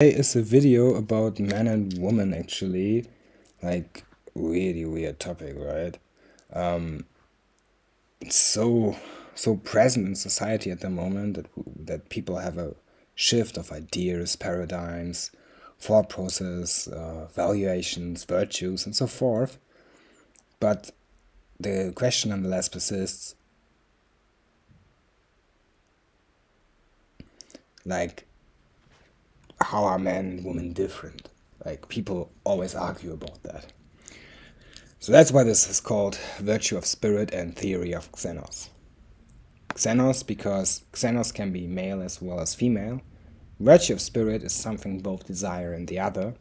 Is a video about man and woman actually, like really weird topic, right? It's so present in society at the moment that people have a shift of ideas, paradigms, thought process, valuations, virtues, and so forth. But the question nonetheless persists, like, how are men and women different? Like, people always argue about that. So that's why this is called Virtue of Spirit and Theory of Xenos. Xenos because Xenos can be male as well as female. Virtue of Spirit is something both desire and the other,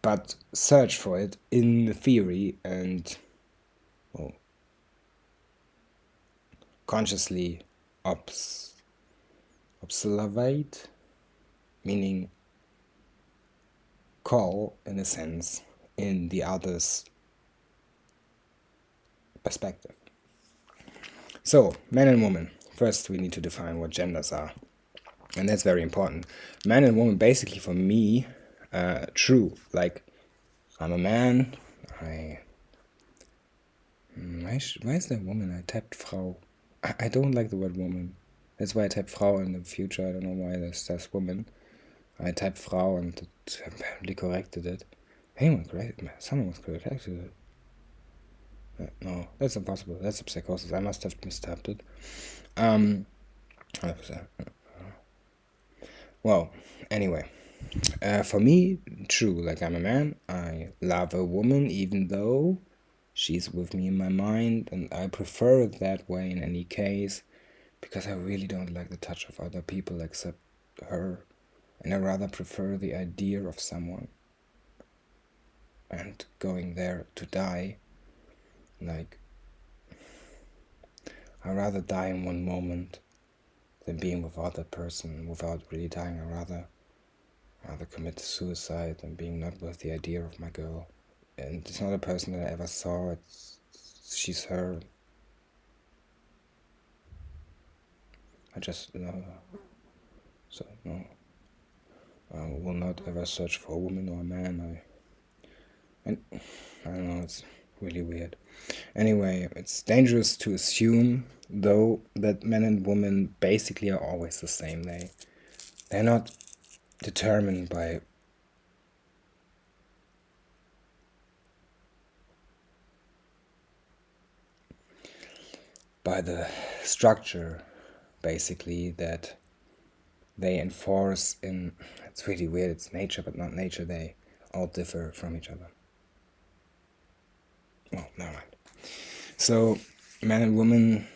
but search for it in the theory and, well, consciously observate, meaning call, in a sense, in the other's perspective. So, man and woman. First, we need to define what genders are. And that's very important. Man and woman, basically, for me, true. Like, I'm a man. Why is there woman? I typed Frau. I don't like the word woman. That's why I typed Frau in the future. I don't know why there's woman. I typed Frau and it apparently corrected it. Someone was corrected it. No, that's impossible. That's a psychosis. I must have mistyped it. Well, anyway. For me, true, like I'm a man, I love a woman even though she's with me in my mind, and I prefer it that way in any case, because I really don't like the touch of other people except her, and I rather prefer the idea of someone and going there to die. Like, I'd rather die in one moment than being with other person without really dying. I'd rather commit suicide than being not with the idea of my girl. And it's not a person that I ever saw. She's her. I just so no. I will not ever search for a woman or a man. I don't know. It's really weird. Anyway, it's dangerous to assume, though, that men and women basically are always the same. They're not determined by the structure, basically, that they enforce in. It's really weird. It's nature, but not nature. They all differ from each other. Oh, never mind. So, man and woman.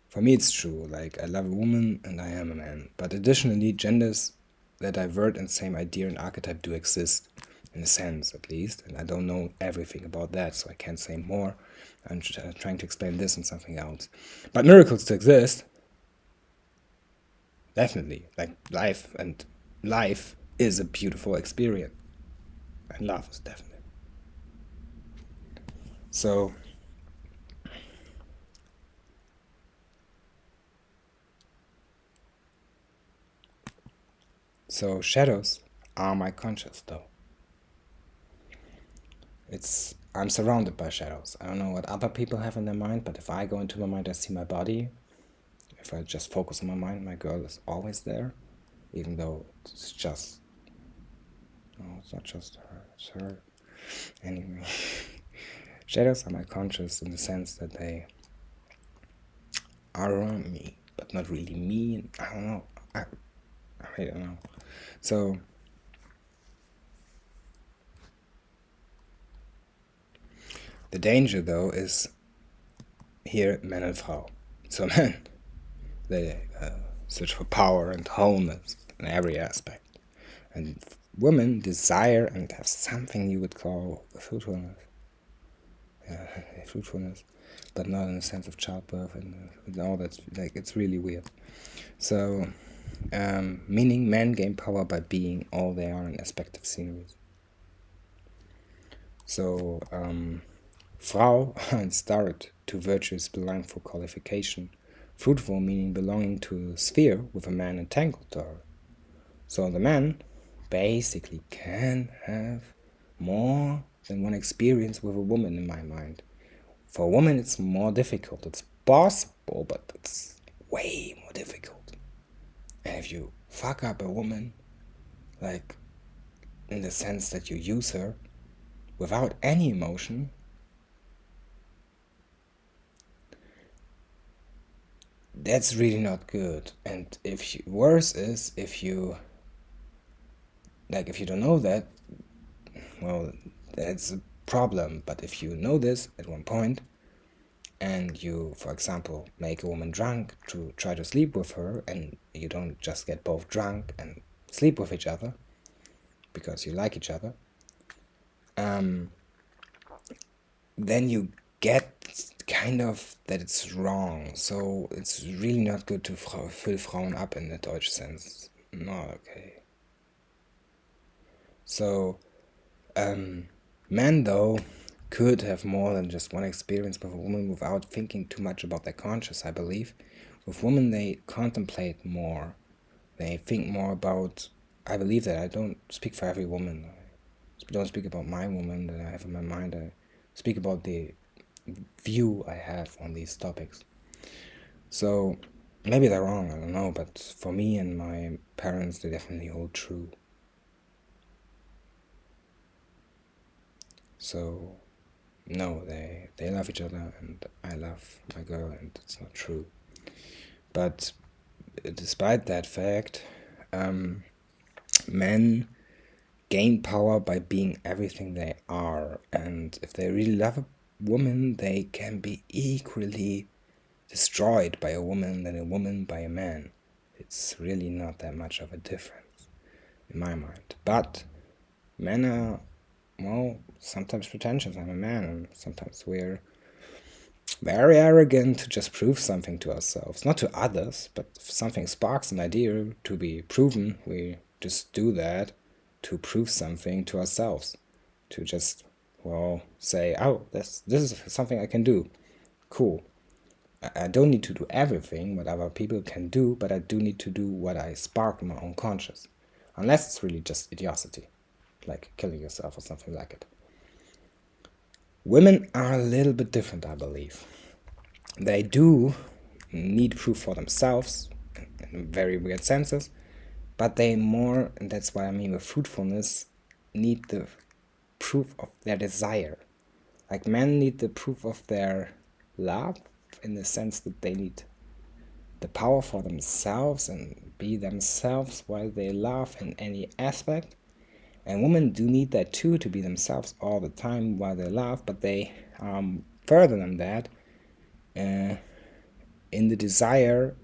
For me, it's true. Like, I love a woman and I am a man. But additionally, genders that divert in the same idea and archetype do exist, in a sense at least. And I don't know everything about that, so I can't say more. I'm trying to explain this and something else. But miracles to exist. Definitely. Like, life is a beautiful experience. And love is definitely. So, shadows are my conscious, though. I'm surrounded by shadows. I don't know what other people have in their mind, but if I go into my mind, I see my body. If I just focus on my mind, my girl is always there, even though it's just. No, it's not just her, it's her. Anyway. Shadows are my conscious in the sense that they are around me, but not really me. I don't know. I don't know. So, the danger, though, is here man and Frau. So men, they search for power and wholeness in every aspect. And women desire and have something you would call fruitfulness. Fruitfulness, but not in the sense of childbirth and all that. Like, it's really weird. So, meaning men gain power by being all they are in aspective sceneries. So, Frau and start to virtues belong for qualification Fruitful meaning belonging to a sphere with a man entangled to her. So the man basically can have more than one experience with a woman in my mind. For a woman it's more difficult. It's possible, but it's way more difficult. And if you fuck up a woman, like in the sense that you use her without any emotion, that's really not good. And worse is if you don't know that, well, that's a problem. But if you know this at one point and you, for example, make a woman drunk to try to sleep with her, and you don't just get both drunk and sleep with each other because you like each other, then you get kind of that it's wrong. So it's really not good to fill Frauen up in the Deutsch sense. Not okay. So men, though, could have more than just one experience with a woman without thinking too much about their conscience, I believe. With women, they contemplate more. They think more about... I believe that. I don't speak for every woman. I don't speak about my woman that I have in my mind. I speak about the view I have on these topics. So maybe they're wrong, I don't know, but for me and my parents, they definitely hold true. So no, they love each other and I love my girl, and it's not true. But despite that fact, men gain power by being everything they are, and if they really love a woman, they can be equally destroyed by a woman than a woman by a man. It's really not that much of a difference in my mind. But men are, well, sometimes pretentious. I'm a man, and sometimes we're very arrogant to just prove something to ourselves. Not to others, but if something sparks an idea to be proven, we just do that to prove something to ourselves. To just, well, say, oh, this is something I can do. Cool. I don't need to do everything what other people can do, but I do need to do what I spark in my own conscience. Unless it's really just idiocy, like killing yourself or something like it. Women are a little bit different, I believe. They do need proof for themselves, in very weird senses, but they more, and that's what I mean with fruitfulness, need the proof of their desire. Like men need the proof of their love, in the sense that they need the power for themselves and be themselves while they love in any aspect. And women do need that too, to be themselves all the time while they love, but they further than that in the desire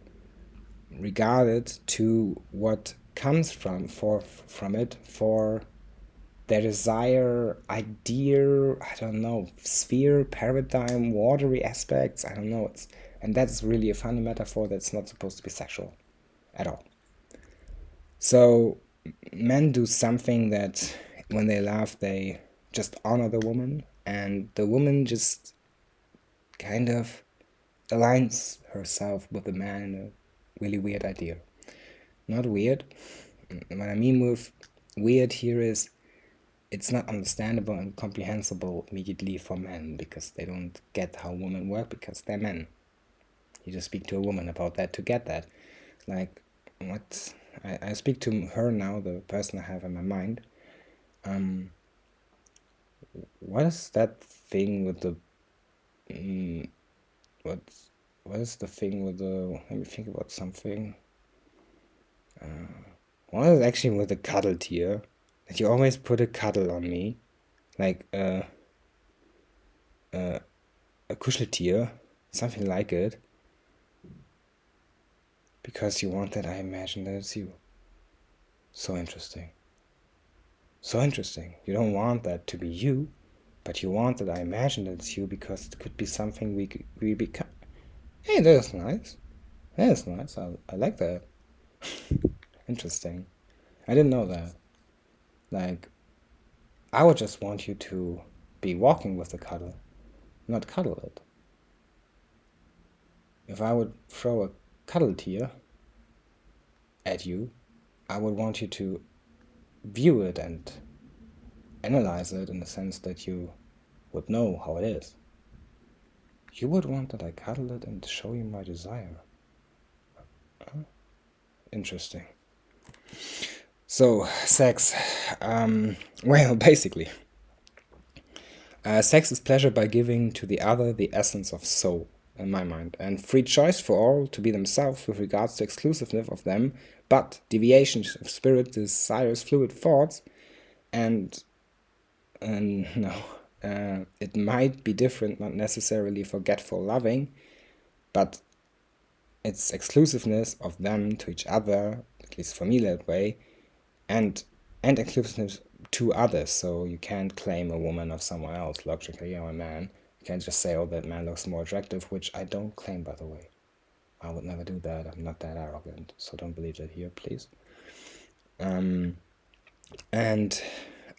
regarded to what comes from it, for their desire, idea, I don't know, sphere, paradigm, watery aspects, I don't know. And that's really a funny metaphor that's not supposed to be sexual at all. So men do something that when they love, they just honor the woman, and the woman just kind of aligns herself with the man in a really weird idea. Not weird. What I mean with weird here is it's not understandable and comprehensible immediately for men, because they don't get how women work, because they're men. You just speak to a woman about that to get that. Like, what? I speak to her now, the person I have in my mind. What is that thing with the... what is the thing with the... Let me think about something. What is actually with the cuddle tier? That you always put a cuddle on me. Like, a kuscheltier. Something like it. Because you want that I imagine that it's you. So interesting. So interesting. You don't want that to be you, but you want that I imagine that it's you because it could be something we become. Hey, that's nice. That's nice. I like that. Interesting. I didn't know that. Like, I would just want you to be walking with the cuddle, not cuddle it. If I would throw a cuddle tear at you, I would want you to view it and analyze it in the sense that you would know how it is. You would want that I cuddle it and show you my desire. Interesting. So, sex. Well, basically, sex is pleasure by giving to the other the essence of soul, in my mind, and free choice for all to be themselves with regards to exclusiveness of them, but deviations of spirit, desires, fluid thoughts, and no, it might be different, not necessarily forgetful loving, but it's exclusiveness of them to each other, at least for me that way, and exclusiveness to others. So you can't claim a woman of someone else logically, or a man. You can't just say, oh, that man looks more attractive, which I don't claim, by the way. I would never do that. I'm not that arrogant, so don't believe that here, please. And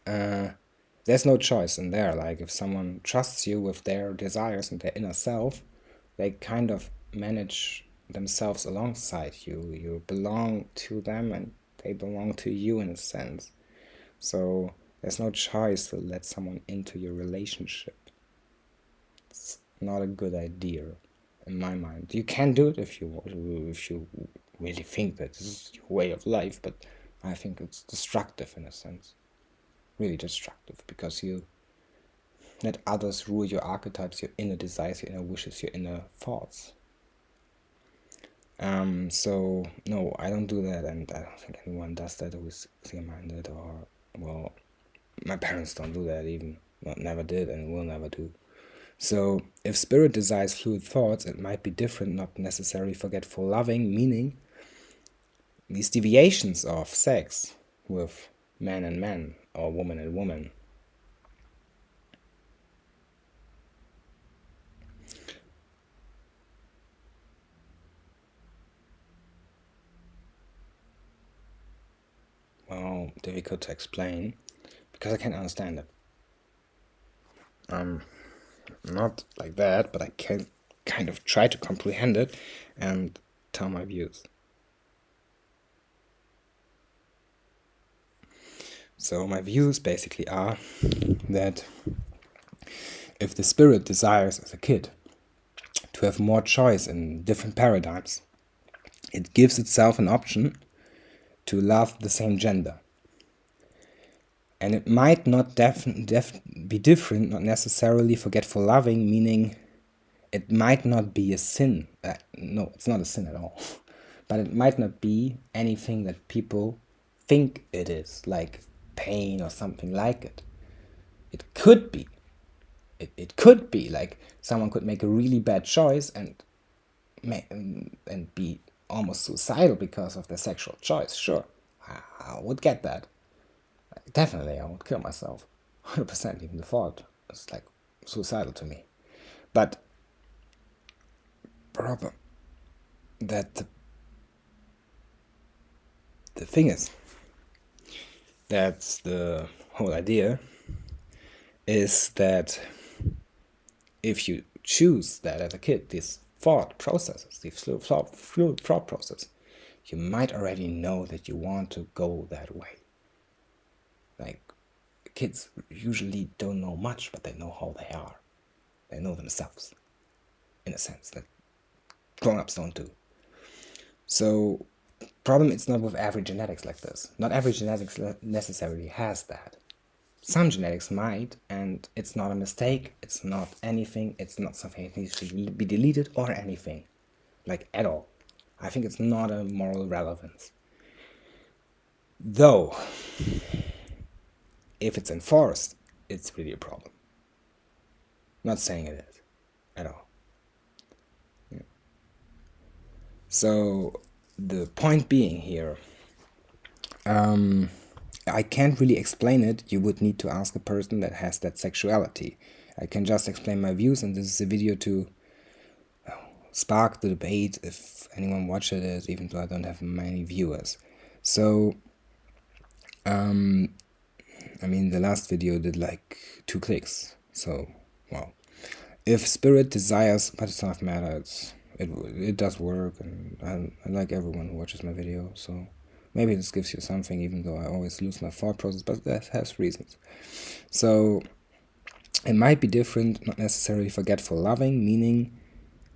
there's no choice in there. Like, if someone trusts you with their desires and their inner self, they kind of manage themselves alongside you. You belong to them and they belong to you in a sense. So there's no choice to let someone into your relationship. It's not a good idea, in my mind. You can do it if you really think that this is your way of life, but I think it's destructive in a sense. Really destructive, because you let others rule your archetypes, your inner desires, your inner wishes, your inner thoughts. So no, I don't do that, and I don't think anyone does that who is clear-minded, or, well, my parents don't do that even. Well, never did and will never do. So if spirit desires fluid thoughts, it might be different, not necessarily forgetful loving, meaning these deviations of sex with man and man, or woman and woman, well, difficult to explain, because I can't understand it. Not like that, but I can kind of try to comprehend it and tell my views. So my views basically are that if the spirit desires as a kid to have more choice in different paradigms, it gives itself an option to love the same gender. And it might not be different, not necessarily forgetful loving, meaning it might not be a sin. No, it's not a sin at all. But it might not be anything that people think it is, like pain or something like it. It could be. It could be like someone could make a really bad choice and be almost suicidal because of their sexual choice. Sure, I would get that. Definitely, I would kill myself. 100%, even the thought is like suicidal to me. But problem that the thing is, that's the whole idea, is that if you choose that as a kid, these thought processes, these fluid thought process, you might already know that you want to go that way. Like, kids usually don't know much, but they know how they are. They know themselves, in a sense, that grown-ups don't do. So, problem it's not with every genetics like this. Not every genetics necessarily has that. Some genetics might, and it's not a mistake, it's not anything, it's not something that needs to be deleted or anything. Like, at all. I think it's not a moral relevance. Though, if it's enforced, it's really a problem. Not saying it is, at all. Yeah. So, the point being here, I can't really explain it. You would need to ask a person that has that sexuality. I can just explain my views, and this is a video to spark the debate if anyone watches it, even though I don't have many viewers. So, I mean, the last video did like 2 clicks. So, well, if spirit desires, but it's not matter, it's it does work, and I like everyone who watches my video, so maybe this gives you something, even though I always lose my thought process, but that has reasons. So it might be different, not necessarily forgetful loving, meaning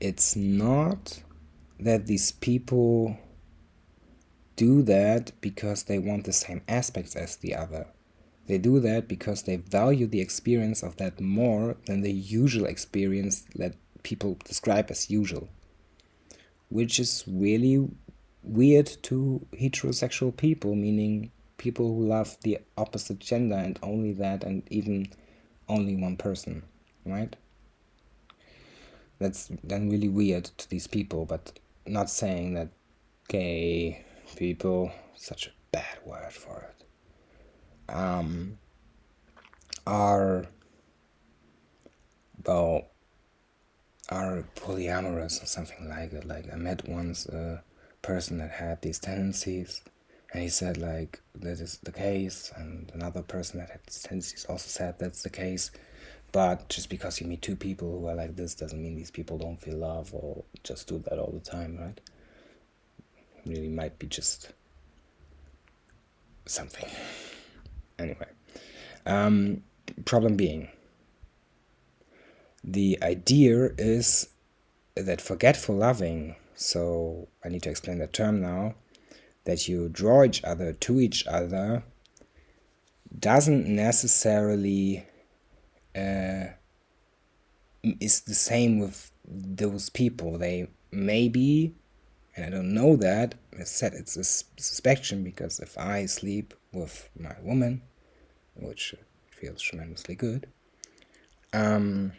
it's not that these people do that because they want the same aspects as the other. They do that because they value the experience of that more than the usual experience that people describe as usual, which is really weird to heterosexual people, meaning people who love the opposite gender and only that, and even only one person, right? That's then really weird to these people, but not saying that gay people, such a bad word for it, are, well, are polyamorous or something like it. Like, I met once a person that had these tendencies, and he said, like, that is the case, and another person that had these tendencies also said that's the case. But just because you meet two people who are like this doesn't mean these people don't feel love or just do that all the time, right? It really might be just something. Anyway, problem being, the idea is that forgetful loving, so I need to explain that term now, that you draw each other to each other, doesn't necessarily is the same with those people. They maybe, and I don't know that, I said it's a suspicion, because if I sleep with my woman, which feels tremendously good, on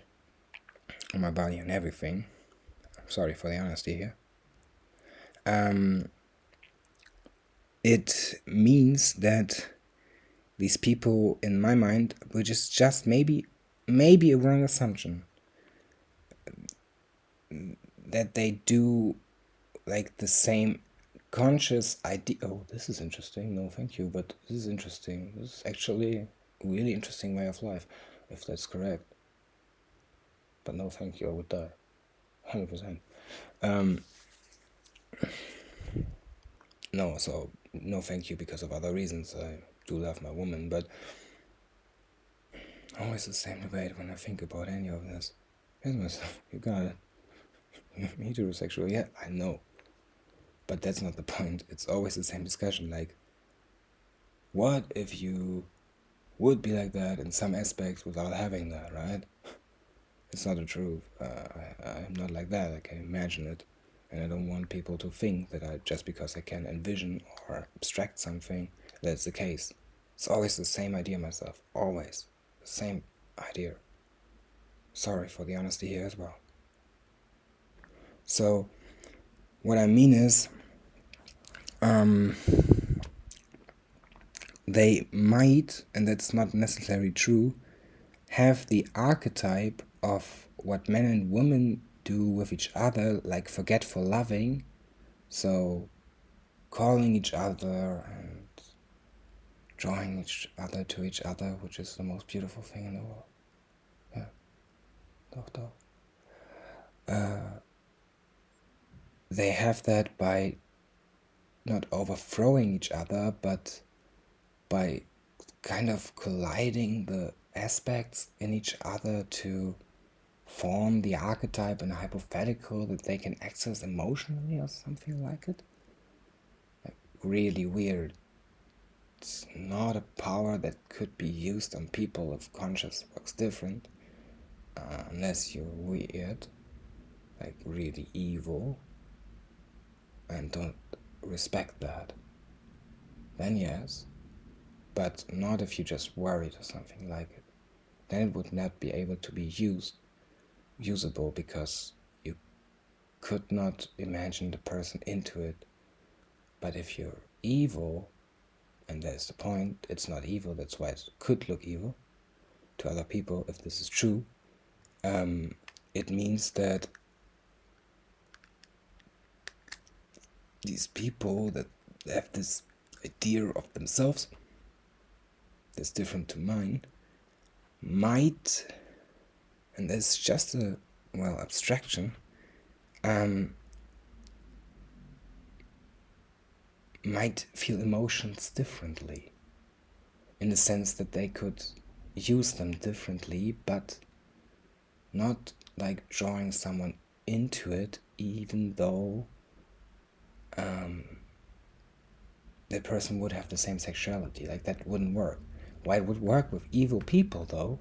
my body and everything, I'm sorry for the honesty here, it means that these people, in my mind, which is just maybe a wrong assumption, that they do like the same conscious idea. Oh, this is interesting. No, thank you, but this is interesting. This is actually a really interesting way of life, if that's correct. But no, thank you. I would die, 100%. No, so no, thank you, because of other reasons. I do love my woman, but always the same debate when I think about any of this. Here's myself. You got it. Heterosexual, yeah, I know. But that's not the point. It's always the same discussion. Like, what if you would be like that in some aspects without having that, right? It's not the truth. I'm not like that. I can imagine it. And I don't want people to think that just because I can envision or abstract something, that's the case. It's always the same idea myself. Always. The same idea. Sorry for the honesty here as well. So, what I mean is, they might, and that's not necessarily true, have the archetype of what men and women do with each other, like forgetful loving, so calling each other and drawing each other to each other, which is the most beautiful thing in the world. Yeah, doch. They have that by not overthrowing each other, but by kind of colliding the aspects in each other to form the archetype and hypothetical that they can access emotionally or something like it. Like, really weird. It's not a power that could be used on people if conscious works different, unless you're weird, like really evil, and don't respect that. Then yes, but not if you just worried or something like it. Then it would not be able to be usable, because you could not imagine the person into it. But if you're evil, and that's the point, it's not evil, that's why it could look evil to other people, if this is true, it means that these people that have this idea of themselves that's different to mine might, and that's just a, well, abstraction, might feel emotions differently, in the sense that they could use them differently, but not like drawing someone into it, even though the person would have the same sexuality. Like, that wouldn't work. Why it would work with evil people, though,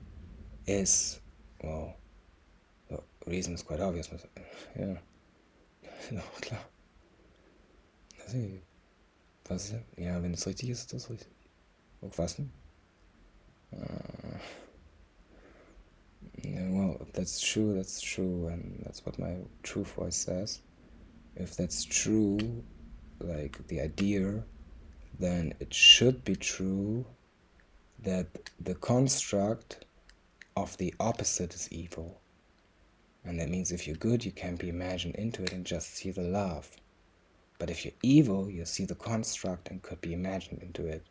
is, well, the reason is quite obvious. Ja, klar. Was? Ja, wenn es richtig ist, ist das richtig. Was denn? Yeah, well, if that's true, and that's what my true voice says. If that's true, like the idea, then it should be true that the construct of the opposite is evil. And that means if you're good, you can be imagined into it and just see the love. But if you're evil, you see the construct and could be imagined into it.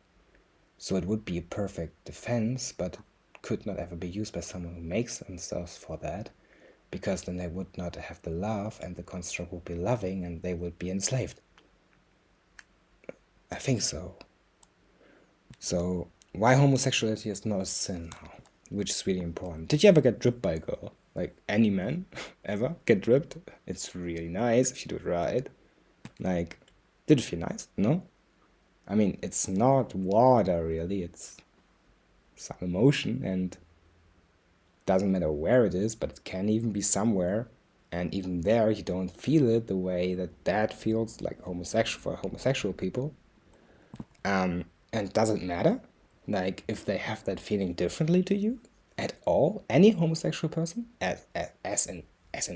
So it would be a perfect defense, but could not ever be used by someone who makes themselves for that, because then they would not have the love, and the construct would be loving, and they would be enslaved. I think so. So why homosexuality is not a sin now, which is really important. Did you ever get dripped by a girl? Like, any man ever get dripped? It's really nice if you do it right. Like, did it feel nice? No? I mean, it's not water really, it's some emotion, and doesn't matter where it is, but it can even be somewhere, and even there you don't feel it the way that feels, like homosexual for homosexual people. And does it matter, like, if they have that feeling differently to you at all? Any homosexual person, as in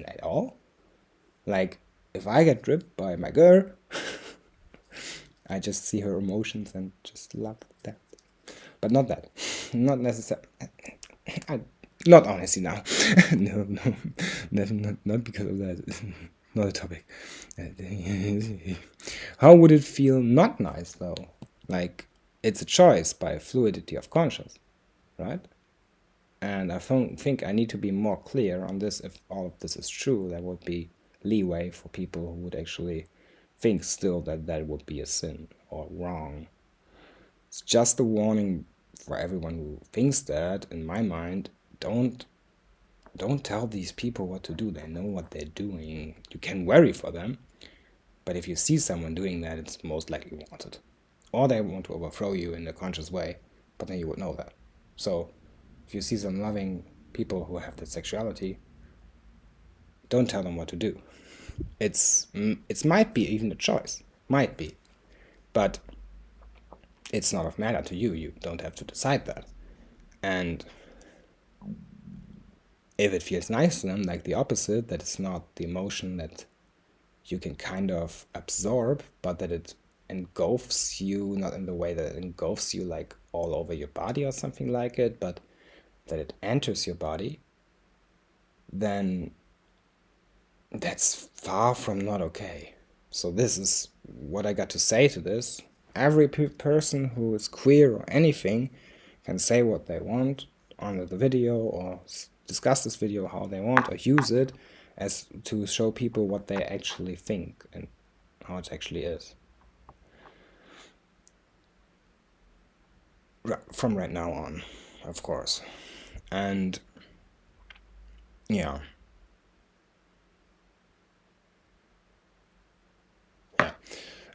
at all? Like, if I get dripped by my girl, I just see her emotions and just love that. But not that. Not necessarily. Not honestly now. No, not because of that. Not a topic. How would it feel not nice, though? Like, it's a choice by fluidity of conscience, right? And I think I need to be more clear on this. If all of this is true, there would be leeway for people who would actually think still that that would be a sin or wrong. It's just a warning for everyone who thinks that, in my mind. Don't tell these people what to do. They know what they're doing. You can worry for them, but if you see someone doing that, it's most likely wanted. Or they want to overthrow you in a conscious way, but then you would know that. So if you see some loving people who have that sexuality, don't tell them what to do. It might be even a choice. Might be. But it's not of matter to you. You don't have to decide that. And if it feels nice to them, like the opposite, that it's not the emotion that you can kind of absorb, but that it engulfs you, not in the way that it engulfs you like all over your body or something like it, but that it enters your body, then that's far from not okay. So this is what I got to say to this. Every person who is queer or anything can say what they want under the video, or discuss this video how they want, or use it as to show people what they actually think and how it actually is. From right now on, of course. And yeah.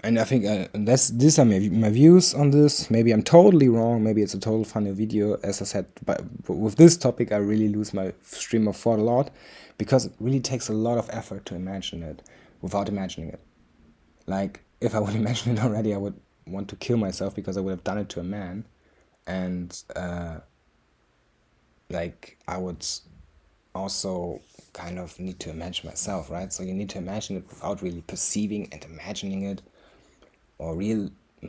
And I think these are my views on this. Maybe I'm totally wrong. Maybe it's a total funny video. As I said, but with this topic, I really lose my stream of thought a lot, because it really takes a lot of effort to imagine it without imagining it. Like, if I would imagine it already, I would want to kill myself, because I would have done it to a man. And like, I would also kind of need to imagine myself, right? So you need to imagine it without really perceiving and imagining it, or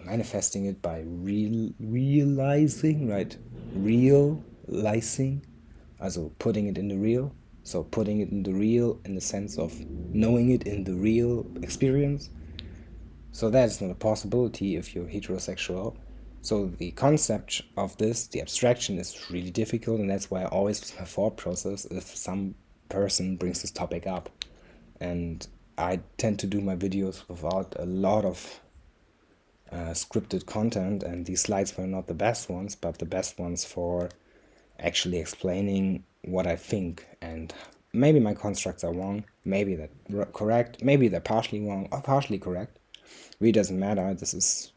manifesting it by realizing, right? Realizing, also putting it in the real. So putting it in the real in the sense of knowing it in the real experience. So that's not a possibility if you're heterosexual. So the concept of this, the abstraction, is really difficult, and that's why I always use my thought process if some person brings this topic up. And I tend to do my videos without a lot of scripted content, and these slides were not the best ones, but the best ones for actually explaining what I think. And maybe my constructs are wrong, maybe they're correct, maybe they're partially wrong or partially correct. Really doesn't matter. This is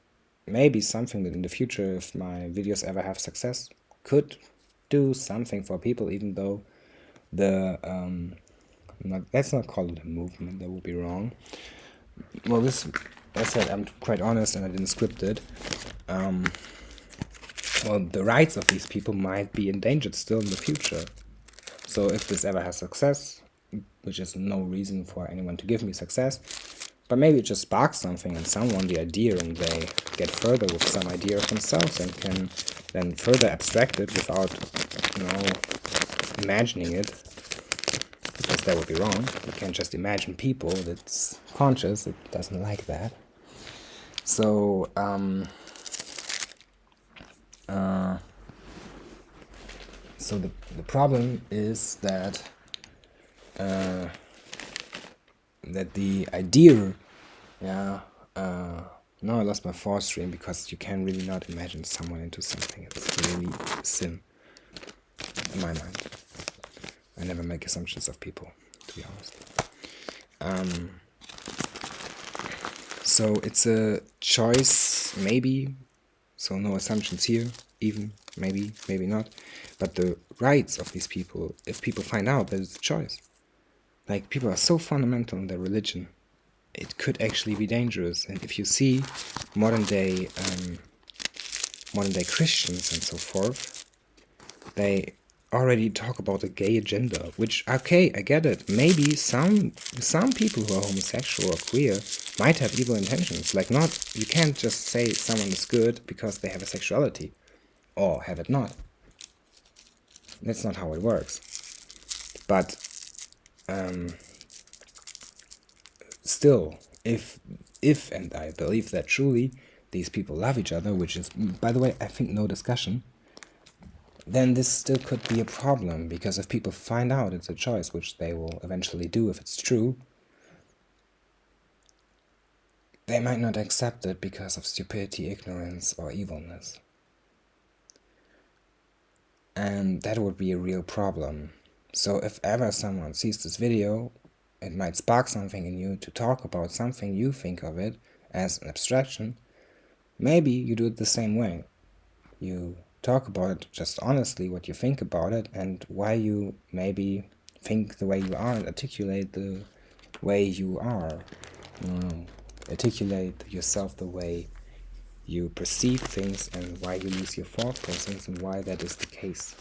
maybe something that in the future, if my videos ever have success, could do something for people, even though the let's not call it a movement, that would be wrong. Well, this, as I said, I'm quite honest and I didn't script it. Well, the rights of these people might be endangered still in the future. So if this ever has success, which is no reason for anyone to give me success, but maybe it just sparks something in someone, the idea, and they get further with some idea of themselves and can then further abstract it without, imagining it, because that would be wrong. You can't just imagine people that's conscious. It doesn't like that. So, so the problem is that that the idea, now I lost my fourth stream because you can really not imagine someone into something. It's really a sin in my mind. I never make assumptions of people, to be honest. So it's a choice, maybe. So no assumptions here, even, maybe, maybe not. But the rights of these people, if people find out that it's a choice, like people are so fundamental in their religion, it could actually be dangerous. And if you see modern day Christians and so forth, they already talk about the gay agenda, which, okay, I get it. Maybe some people who are homosexual or queer might have evil intentions. Like, not, you can't just say someone is good because they have a sexuality, or have it not. That's not how it works. But still, if and I believe that truly these people love each other, which is, by the way, I think no discussion, then this still could be a problem, because if people find out it's a choice, which they will eventually do if it's true, they might not accept it because of stupidity, ignorance, or evilness. And that would be a real problem. So if ever someone sees this video, it might spark something in you to talk about something you think of it as an abstraction. Maybe you do it the same way. You talk about it just honestly, what you think about it, and why you maybe think the way you are, and articulate the way you are. Articulate yourself the way you perceive things, and why you use your thought process, and why that is the case,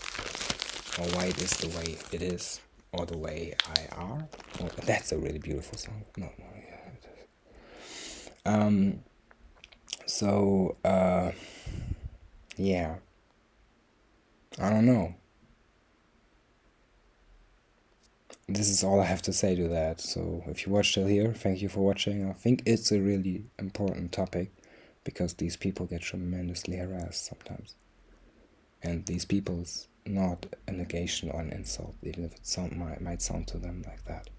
or why it is the way it is, or the way I are. Oh, that's a really beautiful song. No, yeah, it is. So, yeah, I don't know. This is all I have to say to that. So if you watched till here, thank you for watching. I think it's a really important topic, because these people get tremendously harassed sometimes. And these people's not a negation or an insult, even if it might sound to them like that.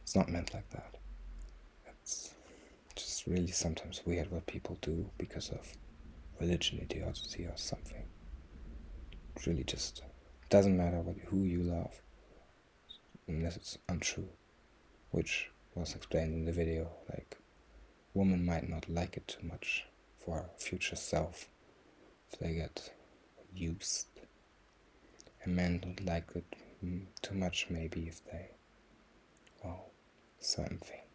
It's not meant like that. It's just really sometimes weird what people do because of religion, ideology, or something. It really just doesn't matter who you love, unless it's untrue, which was explained in the video. Like, women might not like it too much for a future self if they get used, and men don't like it too much maybe if they, well, certain things.